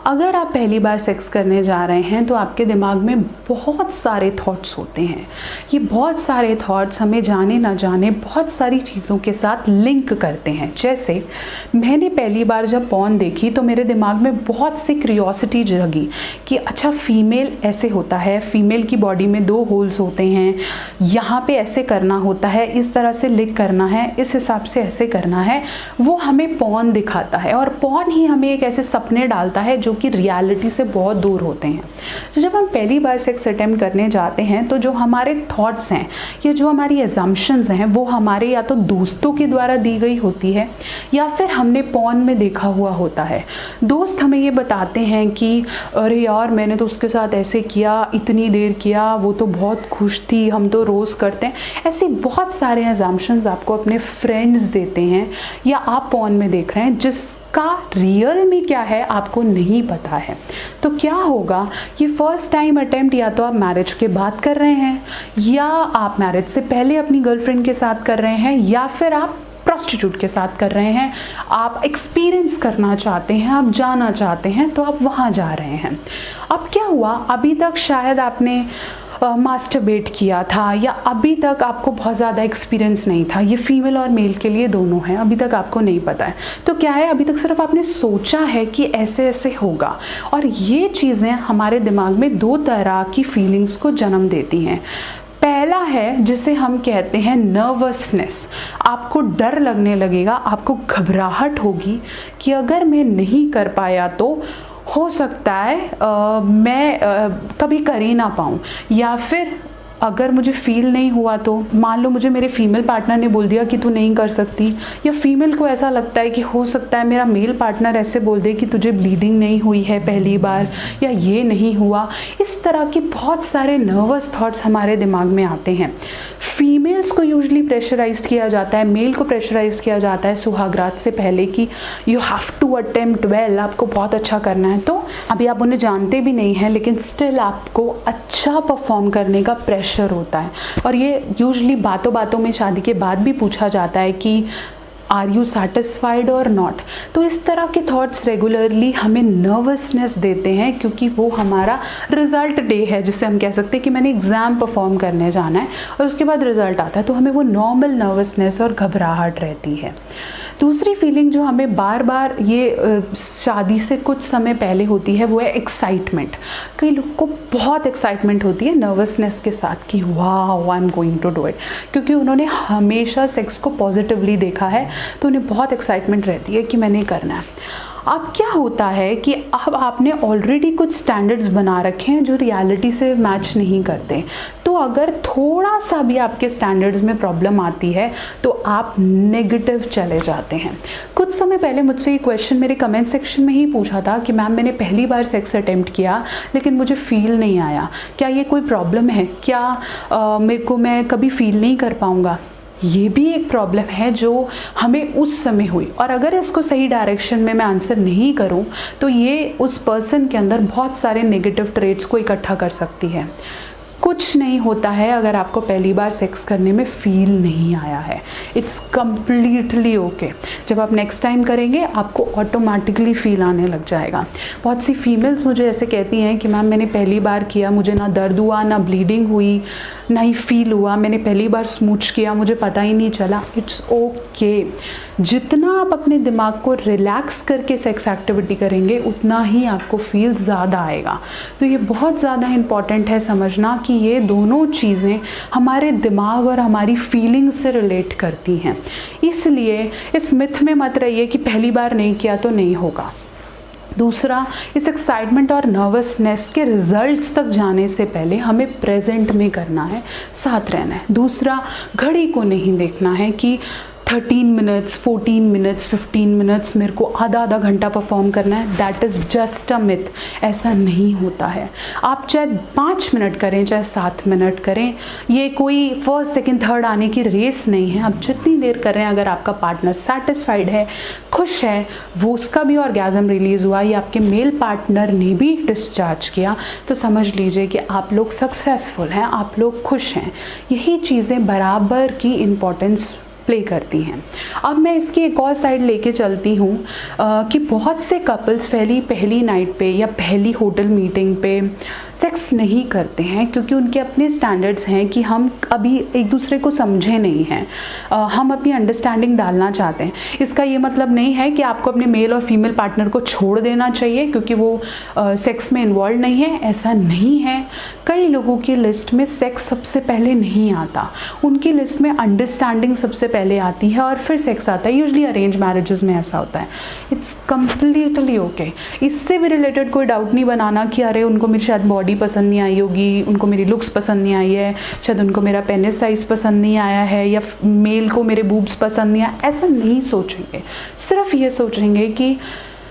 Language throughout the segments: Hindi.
अगर आप पहली बार सेक्स करने जा रहे हैं तो आपके दिमाग में बहुत सारे थॉट्स होते हैं। ये बहुत सारे थॉट्स हमें जाने ना जाने बहुत सारी चीज़ों के साथ लिंक करते हैं। जैसे मैंने पहली बार जब पॉर्न देखी तो मेरे दिमाग में बहुत सी क्यूरियोसिटी जगी कि अच्छा फीमेल ऐसे होता है, फीमेल की बॉडी में 2 होल्स होते हैं, यहाँ पे ऐसे करना होता है, इस तरह से लिक करना है, इस हिसाब से ऐसे करना है। वो हमें पॉर्न दिखाता है और पॉर्न ही हमें एक ऐसे सपने डालता है जो कि रियलिटी से बहुत दूर होते हैं। तो जब हम पहली बार सेक्स अटेम्प्ट करने जाते हैं तो जो हमारे थॉट्स हैं या जो हमारी एजम्पशंस हैं वो हमारे या तो दोस्तों के द्वारा दी गई होती है या फिर हमने पॉर्न में देखा हुआ होता है। दोस्त हमें ये बताते हैं कि अरे यार मैंने तो उसके साथ ऐसे किया, इतनी देर किया, वो तो बहुत खुश थी, हम तो रोज़ करते हैं। ऐसी बहुत सारे एजम्पशंस आपको अपने फ्रेंड्स देते हैं या आप पॉर्न में देख रहे हैं जिसका रियल में क्या है आपको नहीं पता है। तो क्या होगा, ये फर्स्ट टाइम अटेम्प्ट या तो आप मैरिज के बाद कर रहे हैं या आप मैरिज से पहले अपनी गर्लफ्रेंड के साथ कर रहे हैं या फिर आप प्रॉस्टिट्यूट के साथ कर रहे हैं। आप एक्सपीरियंस करना चाहते हैं, आप जाना चाहते हैं तो आप वहाँ जा रहे हैं। अब क्या हुआ, अभी तक शायद आपने मास्टरबेट किया था या अभी तक आपको बहुत ज़्यादा एक्सपीरियंस नहीं था। ये फीमेल और मेल के लिए दोनों हैं, अभी तक आपको नहीं पता है। तो क्या है, अभी तक सिर्फ आपने सोचा है कि ऐसे ऐसे होगा और ये चीज़ें हमारे दिमाग में 2 तरह की फीलिंग्स को जन्म देती हैं। पहला है जिसे हम कहते हैं नर्वसनेस। आपको डर लगने लगेगा, आपको घबराहट होगी कि अगर मैं नहीं कर पाया तो हो सकता है मैं कभी कर ही ना पाऊँ, या फिर अगर मुझे फील नहीं हुआ तो मान लो मुझे मेरे फीमेल पार्टनर ने बोल दिया कि तू नहीं कर सकती, या फीमेल को ऐसा लगता है कि हो सकता है मेरा मेल पार्टनर ऐसे बोल दे कि तुझे ब्लीडिंग नहीं हुई है पहली बार या ये नहीं हुआ। इस तरह के बहुत सारे नर्वस थॉट्स हमारे दिमाग में आते हैं। फीमेल्स को यूजली प्रेशराइज्ड किया जाता है, मेल को प्रेशराइज्ड किया जाता है सुहागरात से पहले कि you have to attempt well, आपको बहुत अच्छा करना है। तो अभी आप उन्हें जानते भी नहीं हैं लेकिन स्टिल आपको अच्छा परफॉर्म करने का प्रेशर होता है। और ये यूजली बातों बातों में शादी के बाद भी पूछा जाता है कि आर यू सेटिस्फाइड और नॉट। तो इस तरह के थॉट्स रेगुलरली हमें नर्वसनेस देते हैं क्योंकि वो हमारा रिजल्ट डे है, जिसे हम कह सकते हैं कि मैंने एग्ज़ाम परफॉर्म करने जाना है और उसके बाद रिजल्ट आता है तो हमें वो नॉर्मल नर्वसनेस और घबराहट रहती है। दूसरी फीलिंग जो हमें बार बार ये शादी से कुछ समय पहले होती है वो है एक्साइटमेंट। कई लोग को बहुत एक्साइटमेंट होती है नर्वसनेस के साथ कि वाह I am going to do it, क्योंकि उन्होंने हमेशा सेक्स को पॉजिटिवली देखा है तो उन्हें बहुत एक्साइटमेंट रहती है कि मैंने करना है। अब क्या होता है कि अब आपने ऑलरेडी कुछ स्टैंडर्ड्स बना रखे हैं जो रियलिटी से मैच नहीं करते, तो अगर थोड़ा सा भी आपके स्टैंडर्ड्स में प्रॉब्लम आती है तो आप नेगेटिव चले जाते हैं। कुछ समय पहले मुझसे ये क्वेश्चन मेरे कमेंट सेक्शन में ही पूछा था कि मैम मैंने पहली बार सेक्स अटेम्प्ट किया लेकिन मुझे फील नहीं आया, क्या ये कोई प्रॉब्लम है, क्या मैं कभी फील नहीं कर पाऊँगा। ये भी एक प्रॉब्लम है जो हमें उस समय हुई, और अगर इसको सही डायरेक्शन में मैं आंसर नहीं करूं तो ये उस पर्सन के अंदर बहुत सारे नेगेटिव ट्रेट्स को इकट्ठा कर सकती है। कुछ नहीं होता है अगर आपको पहली बार सेक्स करने में फील नहीं आया है, इट्स कम्प्लीटली ओके। जब आप नेक्स्ट टाइम करेंगे आपको ऑटोमेटिकली फील आने लग जाएगा। बहुत सी फीमेल्स मुझे ऐसे कहती हैं कि मैम मैंने पहली बार किया, मुझे ना दर्द हुआ, ना ब्लीडिंग हुई, ना ही फील हुआ, मैंने पहली बार स्मूच किया, मुझे पता ही नहीं चला। It's okay. जितना आप अपने दिमाग को रिलैक्स करके सेक्स एक्टिविटी करेंगे उतना ही आपको फील ज़्यादा आएगा। तो ये बहुत ज़्यादा इम्पॉर्टेंट है समझना कि ये दोनों चीज़ें हमारे दिमाग और हमारी फीलिंग से रिलेट करती हैं। इसलिए इस मिथ में मत रहिए कि पहली बार नहीं किया तो नहीं होगा। दूसरा, इस एक्साइटमेंट और नर्वसनेस के रिजल्ट्स तक जाने से पहले हमें प्रेजेंट में करना है, साथ रहना है। दूसरा, घड़ी को नहीं देखना है कि 13 मिनट्स, 14 मिनट्स, 15 मिनट्स मेरे को आधा घंटा परफॉर्म करना है। That is just a myth. ऐसा नहीं होता है। आप चाहे 5 मिनट करें चाहे 7 मिनट करें, ये कोई फर्स्ट सेकंड थर्ड आने की रेस नहीं है। आप जितनी देर कर रहे हैं, अगर आपका पार्टनर सेटिस्फाइड है, खुश है, वो उसका भी ऑर्गेज़म रिलीज़ हुआ या आपके मेल पार्टनर ने भी डिस्चार्ज किया, तो समझ लीजिए कि आप लोग सक्सेसफुल हैं, आप लोग खुश हैं। यही चीज़ें बराबर की इम्पोर्टेंस प्ले करती हैं। अब मैं इसकी एक और साइड लेके चलती हूँ कि बहुत से कपल्स पहली नाइट पे या पहली होटल मीटिंग पे सेक्स नहीं करते हैं क्योंकि उनके अपने स्टैंडर्ड्स हैं कि हम अभी एक दूसरे को समझे नहीं हैं, हम अपनी अंडरस्टैंडिंग डालना चाहते हैं। इसका ये मतलब नहीं है कि आपको अपने मेल और फीमेल पार्टनर को छोड़ देना चाहिए क्योंकि वो सेक्स में इन्वॉल्व नहीं है, ऐसा नहीं है। कई लोगों की लिस्ट में सेक्स सबसे पहले नहीं आता, उनकी लिस्ट में अंडरस्टैंडिंग सबसे पहले आती है और फिर सेक्स आता है। यूजुअली अरेंज मैरिजेस में ऐसा होता है। It's completely okay. इससे भी रिलेटेड कोई डाउट नहीं बनाना कि अरे उनको मेरी शायद बॉडी पसंद नहीं आई होगी, उनको मेरी लुक्स पसंद नहीं आई है, शायद उनको मेरा पेनिस साइज़ पसंद नहीं आया है, या मेल को मेरे बूब्स पसंद नहीं आया। ऐसा नहीं सोचेंगे, सिर्फ ये सोचेंगे कि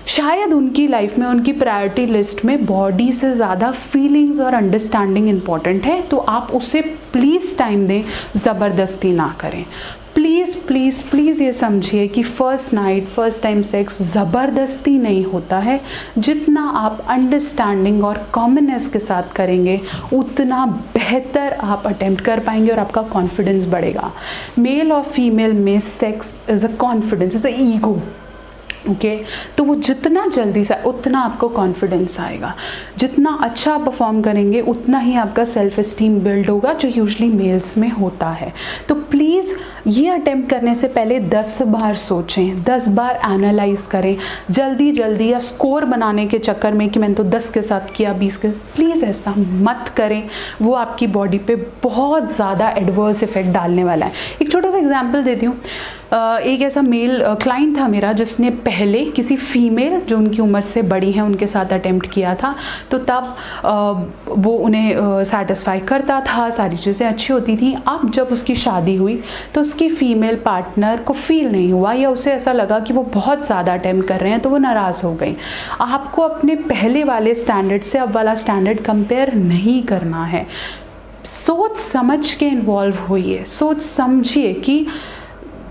शायद उनकी लाइफ में, उनकी प्रायोरिटी लिस्ट में बॉडी से ज़्यादा फीलिंग्स और अंडरस्टैंडिंग इम्पॉर्टेंट है। तो आप उसे प्लीज़ टाइम दें, ज़बरदस्ती ना करें। प्लीज़ प्लीज़ प्लीज़ ये समझिए कि first night, first time sex ज़बरदस्ती नहीं होता है। जितना आप अंडरस्टैंडिंग और कॉमननेस के साथ करेंगे उतना बेहतर आप अटेम्प्ट कर पाएंगे और आपका कॉन्फिडेंस बढ़ेगा। मेल और फीमेल में sex is a confidence, is a ego. Okay तो वो जितना जल्दी से उतना आपको कॉन्फिडेंस आएगा। जितना अच्छा आप परफॉर्म करेंगे उतना ही आपका सेल्फ एस्टीम बिल्ड होगा, जो यूजुअली मेल्स में होता है। तो प्लीज़ ये अटेम्प्ट करने से पहले 10 बार सोचें, 10 बार एनालाइज करें। जल्दी या स्कोर बनाने के चक्कर में कि मैंने तो 10 के साथ किया, 20 के, प्लीज़ ऐसा मत करें। वो आपकी बॉडी पे बहुत ज़्यादा एडवर्स इफेक्ट डालने वाला है। एक छोटा सा एग्जाम्पल देती हूँ। एक ऐसा मेल क्लाइंट था मेरा जिसने पहले किसी फीमेल जो उनकी उम्र से बड़ी हैं उनके साथ अटेम्प्ट किया था। तो तब वो उन्हें सेटिस्फाई करता था, सारी चीज़ें अच्छी होती थी। अब जब उसकी शादी हुई तो उसकी फीमेल पार्टनर को फील नहीं हुआ या उसे ऐसा लगा कि वो बहुत ज़्यादा अटेम्प्ट कर रहे हैं, तो वो नाराज़ हो गई। आपको अपने पहले वाले स्टैंडर्ड से अब वाला स्टैंडर्ड कंपेयर नहीं करना है। सोच समझ के इन्वॉल्व होइए, सोच समझिए कि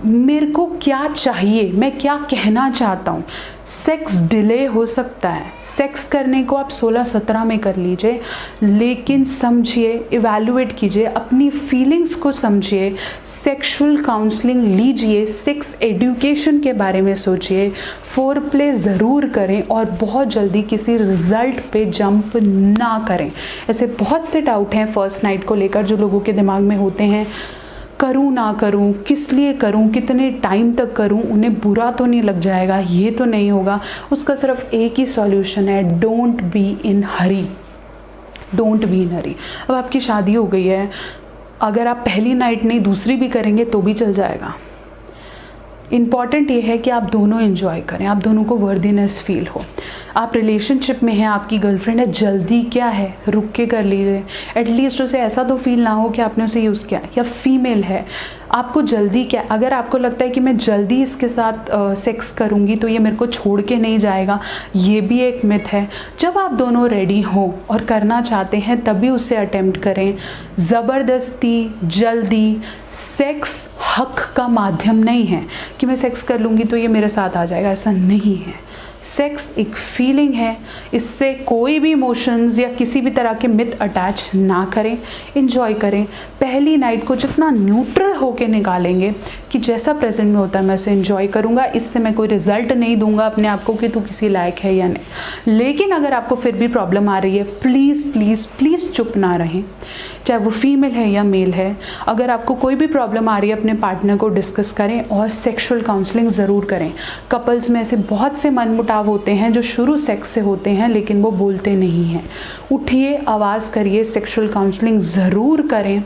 मेरे को क्या चाहिए, मैं क्या कहना चाहता हूँ। सेक्स डिले हो सकता है, सेक्स करने को आप 16-17 में कर लीजिए, लेकिन समझिए, इवैल्यूएट कीजिए, अपनी फीलिंग्स को समझिए, सेक्सुअल काउंसलिंग लीजिए, सेक्स एजुकेशन के बारे में सोचिए, फोरप्ले ज़रूर करें और बहुत जल्दी किसी रिज़ल्ट पे जंप ना करें। ऐसे बहुत से डाउट हैं फर्स्ट नाइट को लेकर जो लोगों के दिमाग में होते हैं। करूं ना करूं, किस लिए करूं, कितने टाइम तक करूं, उन्हें बुरा तो नहीं लग जाएगा, ये तो नहीं होगा। उसका सिर्फ एक ही सॉल्यूशन है, don't be in hurry, don't be in hurry. अब आपकी शादी हो गई है, अगर आप पहली नाइट नहीं दूसरी भी करेंगे तो भी चल जाएगा। इम्पॉर्टेंट ये है कि आप दोनों एंजॉय करें, आप दोनों को वर्दीनेस फील हो। आप रिलेशनशिप में हैं, आपकी गर्लफ्रेंड है, जल्दी क्या है, रुक के कर लीजिए। एटलीस्ट उसे ऐसा तो फील ना हो कि आपने उसे यूज़ किया। या फीमेल है, आपको जल्दी क्या, अगर आपको लगता है कि मैं जल्दी इसके साथ सेक्स करूँगी तो ये मेरे को छोड़ के नहीं जाएगा, ये भी एक मिथ है। जब आप दोनों रेडी हों और करना चाहते हैं तभी उसे अटेम्प्ट करें। ज़बरदस्ती, जल्दी, सेक्स हक का माध्यम नहीं है कि मैं सेक्स कर लूँगी तो ये मेरे साथ आ जाएगा, ऐसा नहीं है। सेक्स एक फीलिंग है, इससे कोई भी इमोशंस या किसी भी तरह के मिथ अटैच ना करें, एंजॉय करें। पहली नाइट को जितना न्यूट्रल होके निकालेंगे कि जैसा प्रेजेंट में होता है मैं उसे एंजॉय करूँगा, इससे मैं कोई रिजल्ट नहीं दूंगा अपने आप को कि तू किसी लायक है या नहीं। लेकिन अगर आपको फिर भी प्रॉब्लम आ रही है, प्लीज़ प्लीज़ प्लीज़ चुप ना रहें, चाहे वो फीमेल है या मेल है। अगर आपको कोई भी प्रॉब्लम आ रही है अपने पार्टनर को डिस्कस करें और सेक्सुअल काउंसलिंग ज़रूर करें। कपल्स में ऐसे बहुत से मनमुटाव होते हैं जो शुरू सेक्स से होते हैं लेकिन वो बोलते नहीं हैं। उठिए, आवाज़ करिए, सेक्सुअल काउंसलिंग ज़रूर करें।